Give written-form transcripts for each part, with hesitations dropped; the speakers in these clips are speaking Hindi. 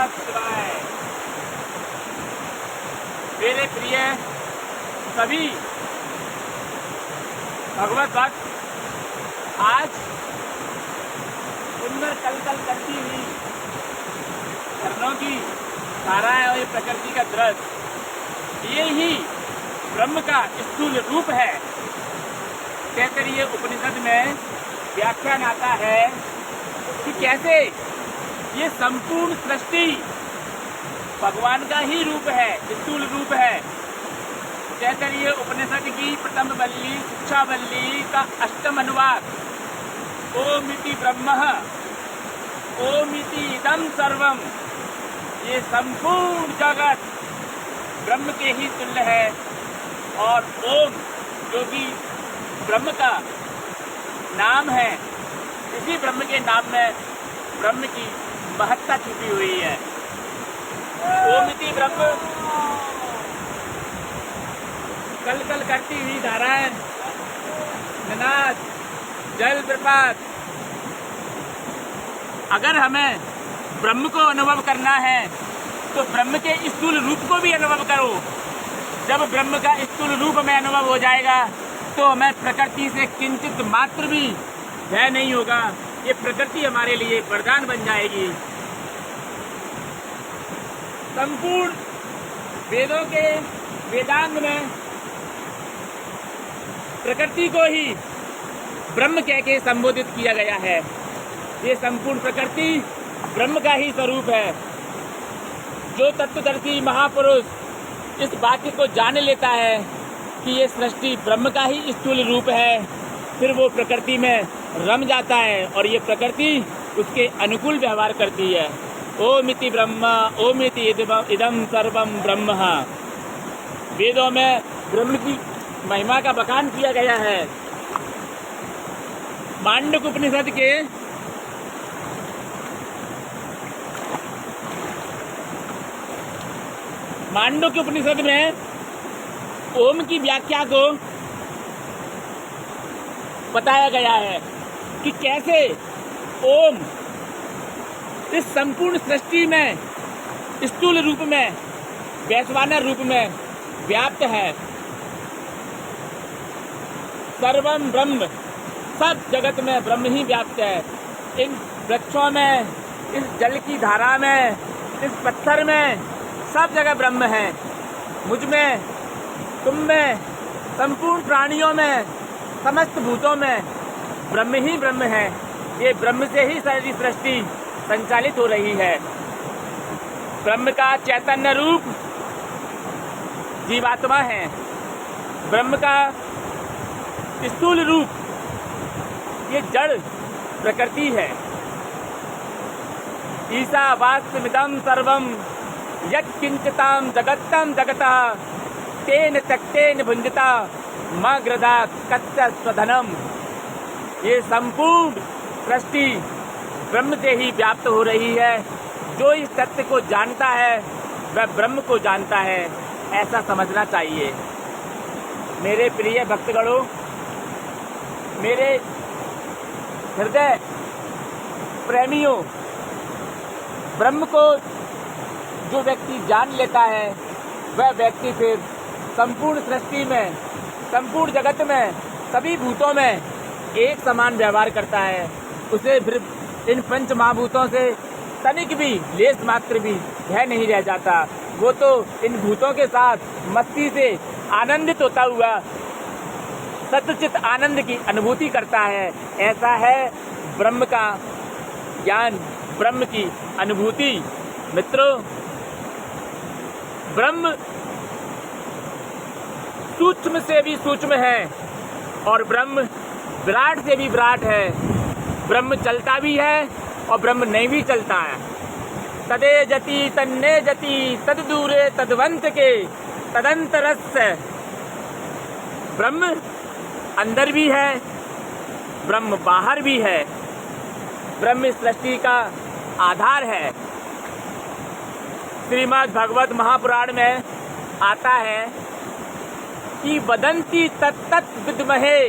नमः शिवाय। मेरे प्रिय सभी भगवत भक्त, आज सुंदर कलकल करती हुई झरनों की धाराएं और प्रकृति का दृश्य, ये ही ब्रह्म का स्थूल रूप है। तैत्तिरीय उपनिषद में व्याख्यान आता है कि कैसे ये संपूर्ण सृष्टि भगवान का ही रूप है, स्थूल रूप है। तैत्तिरीय उपनिषद की प्रथम वल्ली शिक्षा वल्ली का अष्टम अनुवाद, ओमिति ब्रह्म ओमिति इदं सर्वम, ये संपूर्ण जगत ब्रह्म के ही तुल्य है। और ओम जो कि ब्रह्म का नाम है, इसी ब्रह्म के नाम में ब्रह्म की महत्ता छुपी हुई है। ओमिति ब्रह्म, कल कल करती हुई धाराएं, ननाद, जल प्रपात। अगर हमें ब्रह्म को अनुभव करना है तो ब्रह्म के स्थूल रूप को भी अनुभव करो। जब ब्रह्म का स्थूल रूप हमें अनुभव हो जाएगा तो हमें प्रकृति से किंचित मात्र भी भय नहीं होगा। ये प्रकृति हमारे लिए वरदान बन जाएगी। संपूर्ण वेदों के वेदांग में प्रकृति को ही ब्रह्म कह के संबोधित किया गया है। ये संपूर्ण प्रकृति ब्रह्म का ही स्वरूप है। जो तत्वदर्शी महापुरुष इस वाक्य को जान लेता है कि ये सृष्टि ब्रह्म का ही स्थूल रूप है, फिर वो प्रकृति में रम जाता है और ये प्रकृति उसके अनुकूल व्यवहार करती है। ओमिति ब्रह्म ओमिति इदं सर्वम ब्रह्म। वेदों में ब्रह्म की महिमा का बखान किया गया है। मांडुक्य उपनिषद के मांडुक्य उपनिषद में ओम की व्याख्या को बताया गया है कि कैसे ओम इस संपूर्ण सृष्टि में स्थूल रूप में, वैश्वानर रूप में व्याप्त है। सर्वम ब्रह्म, सब जगत में ब्रह्म ही व्याप्त है। इन वृक्षों में, इस जल की धारा में, इस पत्थर में, सब जगह ब्रह्म है। मुझ में, तुम में, संपूर्ण प्राणियों में, समस्त भूतों में ब्रह्म ही ब्रह्म है। ये ब्रह्म से ही सारी सृष्टि संचालित हो रही है। ब्रह्म का चैतन्य रूप जीवात्मा है। ब्रह्म का स्थूल रूप ये जड़ प्रकृति है। ईसा वास्तमिदं सर्वम यत्किंचितां जगत्तं जगतः तेन त्यक्तेन भुंजता मग्रदा कच्च स्वधनम। ये संपूर्ण सृष्टि ब्रह्म से ही व्याप्त हो रही है। जो इस तत्व को जानता है वह ब्रह्म को जानता है, ऐसा समझना चाहिए। मेरे प्रिय भक्तगणों, मेरे हृदय प्रेमियों, ब्रह्म को जो व्यक्ति जान लेता है वह व्यक्ति फिर संपूर्ण सृष्टि में, संपूर्ण जगत में, सभी भूतों में एक समान व्यवहार करता है। उसे फिर इन पंच महाभूतों से तनिक भी, लेस मात्र भी भय नहीं रह जाता। वो तो इन भूतों के साथ मस्ती से आनंदित होता हुआ सच्चित आनंद की अनुभूति करता है। ऐसा है ब्रह्म का ज्ञान, ब्रह्म की अनुभूति। मित्रों, ब्रह्म सूक्ष्म से भी सूक्ष्म है और ब्रह्म विराट से भी विराट है। ब्रह्म चलता भी है और ब्रह्म नहीं भी चलता है। तदे जति तन्ने जति तद दूरे तदवंत के तदंतरस्य। ब्रह्म अंदर भी है, ब्रह्म बाहर भी है। ब्रह्म सृष्टि का आधार है। श्रीमद् भागवत महापुराण में आता है कि वदन्ति तत्तत् विद्महे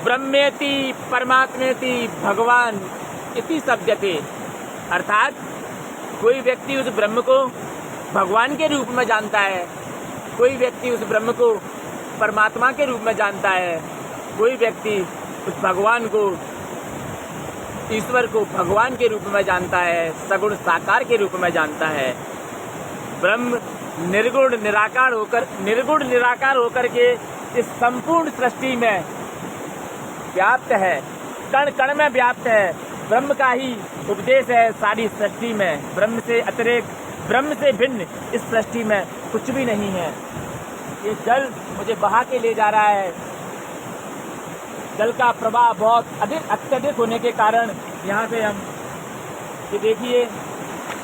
ब्रह्मेति परमात्मेति भगवान इति शब्दते। अर्थात कोई व्यक्ति उस ब्रह्म को भगवान के रूप में जानता है, कोई व्यक्ति उस ब्रह्म को परमात्मा के रूप में जानता है, कोई व्यक्ति उस भगवान को, ईश्वर को भगवान के रूप में जानता है, सगुण साकार के रूप में जानता है। ब्रह्म निर्गुण निराकार होकर के इस संपूर्ण सृष्टि में व्याप्त है, कण कण में व्याप्त है। ब्रह्म का ही उपदेश है सारी सृष्टि में। ब्रह्म से अतिरिक्त, ब्रह्म से भिन्न इस सृष्टि में कुछ भी नहीं है। ये जल मुझे बहा के ले जा रहा है। जल का प्रवाह बहुत अत्यधिक होने के कारण यहाँ पे हम ये देखिए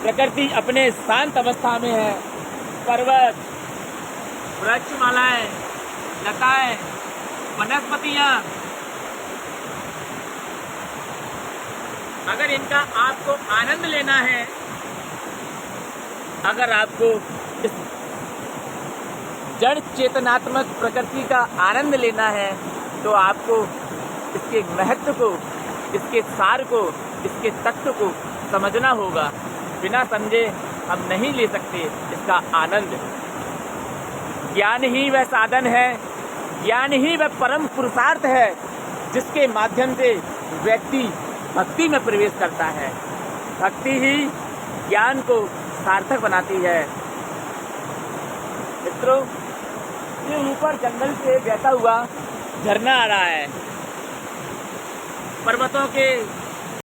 प्रकृति अपने शांत अवस्था में है। पर्वत, वृक्षमालाएं, लताएं, वनस्पतियां, अगर इनका आपको आनंद लेना है, अगर आपको इस जड़ चेतनात्मक प्रकृति का आनंद लेना है, तो आपको इसके महत्व को, इसके सार को, इसके तत्व को समझना होगा। बिना समझे हम नहीं ले सकते इसका आनंद। ज्ञान ही वह साधन है, ज्ञान ही वह परम पुरुषार्थ है जिसके माध्यम से व्यक्ति भक्ति में प्रवेश करता है। भक्ति ही ज्ञान को सार्थक बनाती है। मित्रों, ये ऊपर जंगल से बहता हुआ झरना आ रहा है। पर्वतों के